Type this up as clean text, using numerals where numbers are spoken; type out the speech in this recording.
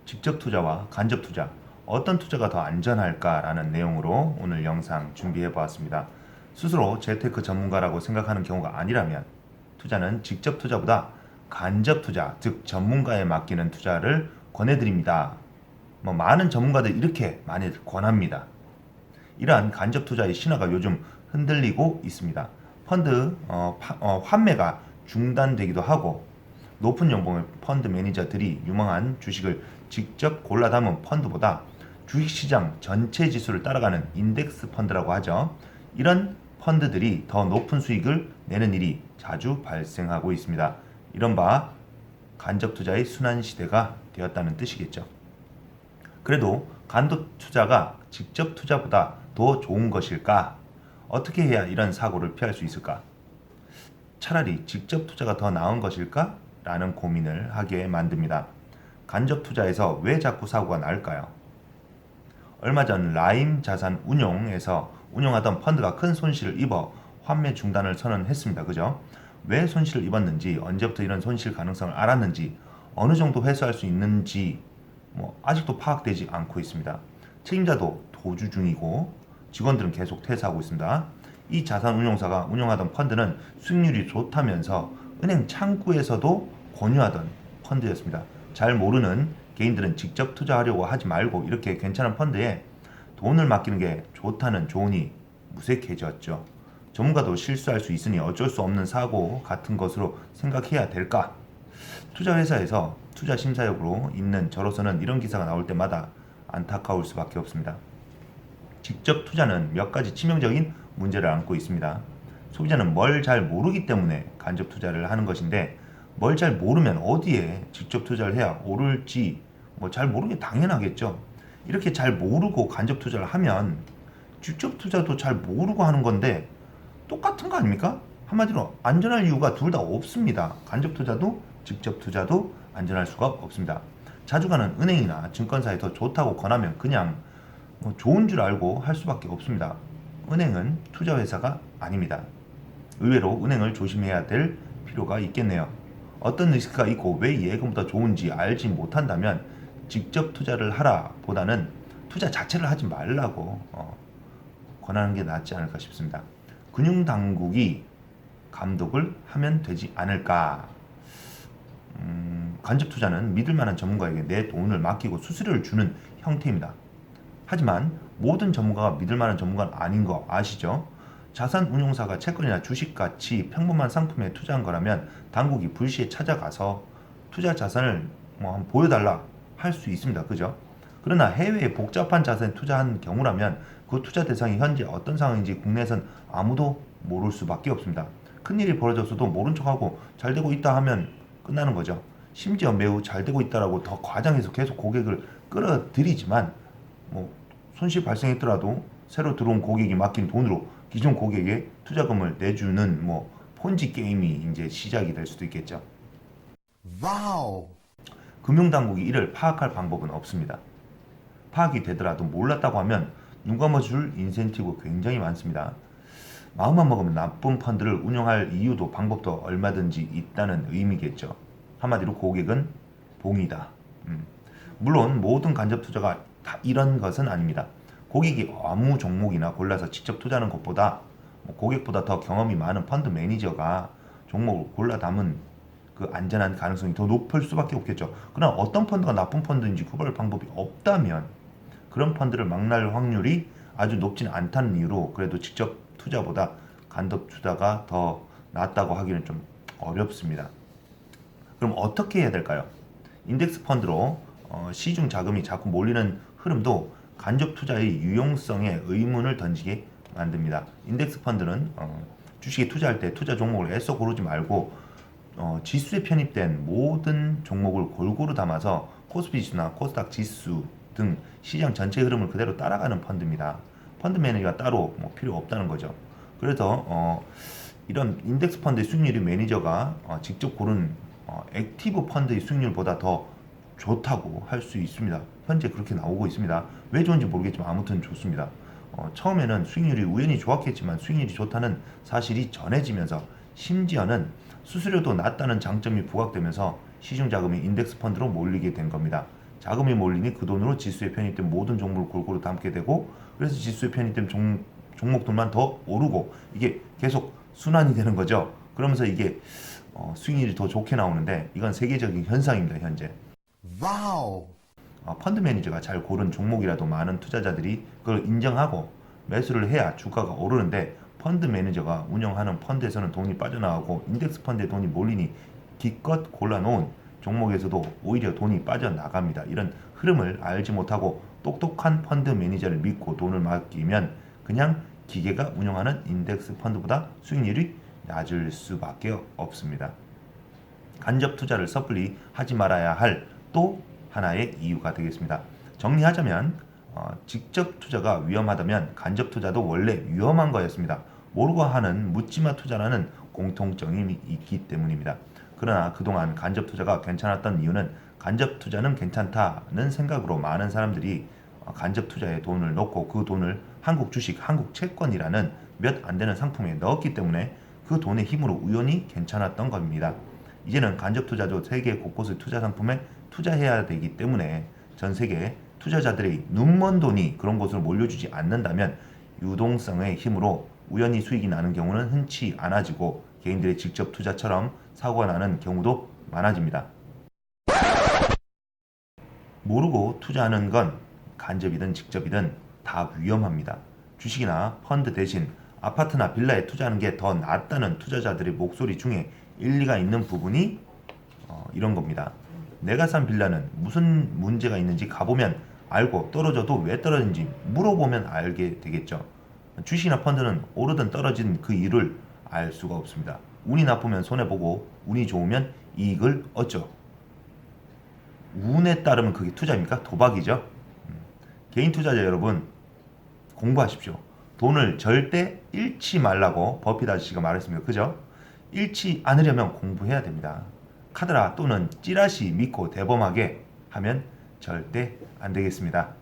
직접 투자와 간접 투자, 어떤 투자가 더 안전할까라는 내용으로 오늘 영상 준비해 보았습니다. 스스로 재테크 전문가라고 생각하는 경우가 아니라면 투자는 직접 투자보다 간접 투자, 즉 전문가에 맡기는 투자를 권해드립니다. 많은 전문가들이 이렇게 많이 권합니다. 이러한 간접 투자의 신화가 요즘 흔들리고 있습니다. 펀드 환매가 중단되기도 하고 높은 연봉의 펀드 매니저들이 유망한 주식을 직접 골라 담은 펀드보다 주식시장 전체 지수를 따라가는 인덱스 펀드라고 하죠. 이런 펀드들이 더 높은 수익을 내는 일이 자주 발생하고 있습니다. 이른바 간접 투자의 순환 시대가 되었다는 뜻이겠죠. 그래도 간접 투자가 직접 투자보다 더 좋은 것일까? 어떻게 해야 이런 사고를 피할 수 있을까? 차라리 직접 투자가 더 나은 것일까? 라는 고민을 하게 만듭니다. 간접 투자에서 왜 자꾸 사고가 날까요? 얼마 전 라임 자산 운용에서 운용하던 펀드가 큰 손실을 입어 환매 중단을 선언했습니다. 그죠? 왜 손실을 입었는지, 언제부터 이런 손실 가능성을 알았는지, 어느 정도 회수할 수 있는지 아직도 파악되지 않고 있습니다. 책임자도 도주 중이고 직원들은 계속 퇴사하고 있습니다. 이 자산 운용사가 운영하던 펀드는 수익률이 좋다면서 은행 창구에서도 권유하던 펀드였습니다. 잘 모르는 개인들은 직접 투자하려고 하지 말고 이렇게 괜찮은 펀드에 돈을 맡기는 게 좋다는 조언이 무색해졌죠. 전문가도 실수할 수 있으니 어쩔 수 없는 사고 같은 것으로 생각해야 될까? 투자회사에서 투자심사역으로 있는 저로서는 이런 기사가 나올 때마다 안타까울 수밖에 없습니다. 직접 투자는 몇 가지 치명적인 문제를 안고 있습니다. 소비자는 뭘 잘 모르기 때문에 간접 투자를 하는 것인데 뭘 잘 모르면 어디에 직접 투자를 해야 오를지 잘 모르는 게 당연하겠죠. 이렇게 잘 모르고 간접 투자를 하면 직접 투자도 잘 모르고 하는 건데 똑같은 거 아닙니까? 한마디로 안전할 이유가 둘 다 없습니다. 간접 투자도 직접 투자도 안전할 수가 없습니다. 자주 가는 은행이나 증권사에 더 좋다고 권하면 그냥 좋은 줄 알고 할 수밖에 없습니다. 은행은 투자회사가 아닙니다. 의외로 은행을 조심해야 될 필요가 있겠네요. 어떤 리스크가 있고 왜 예금보다 좋은지 알지 못한다면 직접 투자를 하라 보다는 투자 자체를 하지 말라고 권하는 게 낫지 않을까 싶습니다. 금융당국이 감독을 하면 되지 않을까? 간접 투자는 믿을 만한 전문가에게 내 돈을 맡기고 수수료를 주는 형태입니다. 하지만 모든 전문가가 믿을 만한 전문가는 아닌 거 아시죠? 자산 운용사가 채권이나 주식같이 평범한 상품에 투자한 거라면 당국이 불시에 찾아가서 투자 자산을 한번 보여달라 할 수 있습니다. 그죠? 그러나 해외에 복잡한 자산에 투자한 경우라면 그 투자 대상이 현재 어떤 상황인지 국내에선 아무도 모를 수밖에 없습니다. 큰일이 벌어졌어도 모른 척하고 잘 되고 있다 하면 끝나는 거죠. 심지어 매우 잘 되고 있다라고 더 과장해서 계속 고객을 끌어들이지만 손실 발생했더라도 새로 들어온 고객이 맡긴 돈으로 기존 고객의 투자금을 내주는 폰지 게임이 이제 시작이 될 수도 있겠죠. 와우. 금융당국이 이를 파악할 방법은 없습니다. 파악이 되더라도 몰랐다고 하면 눈 감아줄 인센티브 굉장히 많습니다. 마음만 먹으면 나쁜 펀드를 운영할 이유도 방법도 얼마든지 있다는 의미겠죠. 한마디로 고객은 봉이다. 물론 모든 간접 투자가 다 이런 것은 아닙니다. 고객이 아무 종목이나 골라서 직접 투자하는 것보다 고객보다 더 경험이 많은 펀드 매니저가 종목을 골라 담은 그 안전한 가능성이 더 높을 수밖에 없겠죠. 그러나 어떤 펀드가 나쁜 펀드인지 구별할 방법이 없다면 그런 펀드를 망할 확률이 아주 높지는 않다는 이유로 그래도 직접 투자보다 간접 투자가 더 낫다고 하기는 좀 어렵습니다. 그럼 어떻게 해야 될까요? 인덱스 펀드로 시중 자금이 자꾸 몰리는 흐름도 간접 투자의 유용성에 의문을 던지게 만듭니다. 인덱스 펀드는 주식에 투자할 때 투자 종목을 애써 고르지 말고 지수에 편입된 모든 종목을 골고루 담아서 코스피 지수나 코스닥 지수 등 시장 전체 흐름을 그대로 따라가는 펀드입니다. 펀드 매니저가 따로 필요 없다는 거죠. 그래서 이런 인덱스 펀드의 수익률이 매니저가 직접 고른 액티브 펀드의 수익률보다 더 좋다고 할 수 있습니다. 현재 그렇게 나오고 있습니다. 왜 좋은지 모르겠지만 아무튼 좋습니다. 처음에는 수익률이 우연히 좋았겠지만 수익률이 좋다는 사실이 전해지면서 심지어는 수수료도 낮다는 장점이 부각되면서 시중 자금이 인덱스 펀드로 몰리게 된 겁니다. 자금이 몰리니 그 돈으로 지수에 편입된 모든 종목을 골고루 담게 되고, 그래서 지수에 편입된 종목들만 더 오르고, 이게 계속 순환이 되는 거죠. 그러면서 이게 수익률이 더 좋게 나오는데, 이건 세계적인 현상입니다. 현재 와우. 펀드 매니저가 잘 고른 종목이라도 많은 투자자들이 그걸 인정하고 매수를 해야 주가가 오르는데, 펀드 매니저가 운영하는 펀드에서는 돈이 빠져나가고 인덱스 펀드에 돈이 몰리니 기껏 골라놓은 종목에서도 오히려 돈이 빠져나갑니다. 이런 흐름을 알지 못하고 똑똑한 펀드 매니저를 믿고 돈을 맡기면 그냥 기계가 운영하는 인덱스 펀드보다 수익률이 낮을 수밖에 없습니다. 간접 투자를 섣불리 하지 말아야 할 또 하나의 이유가 되겠습니다. 정리하자면 직접 투자가 위험하다면 간접 투자도 원래 위험한 거였습니다. 모르고 하는 묻지마 투자라는 공통점이 있기 때문입니다. 그러나 그동안 간접 투자가 괜찮았던 이유는 간접 투자는 괜찮다는 생각으로 많은 사람들이 간접 투자에 돈을 넣고 그 돈을 한국 주식, 한국 채권이라는 몇 안 되는 상품에 넣었기 때문에 그 돈의 힘으로 우연히 괜찮았던 겁니다. 이제는 간접 투자도 세계 곳곳의 투자 상품에 투자해야 되기 때문에 전 세계 투자자들의 눈먼 돈이 그런 곳으로 몰려주지 않는다면 유동성의 힘으로 우연히 수익이 나는 경우는 흔치 않아지고 개인들의 직접 투자처럼 사고가 나는 경우도 많아집니다. 모르고 투자하는 건 간접이든 직접이든 다 위험합니다. 주식이나 펀드 대신 아파트나 빌라에 투자하는 게 더 낫다는 투자자들의 목소리 중에 일리가 있는 부분이 이런 겁니다. 내가 산 빌라는 무슨 문제가 있는지 가보면 알고, 떨어져도 왜 떨어진지 물어보면 알게 되겠죠. 주식이나 펀드는 오르든 떨어진 그 이유를 알 수가 없습니다. 운이 나쁘면 손해보고 운이 좋으면 이익을 얻죠. 운에 따르면 그게 투자입니까? 도박이죠. 개인 투자자 여러분, 공부하십시오. 돈을 절대 잃지 말라고 버핏 아저씨가 말했습니다. 그죠? 잃지 않으려면 공부해야 됩니다. 카드라 또는 찌라시 믿고 대범하게 하면 절대 안 되겠습니다.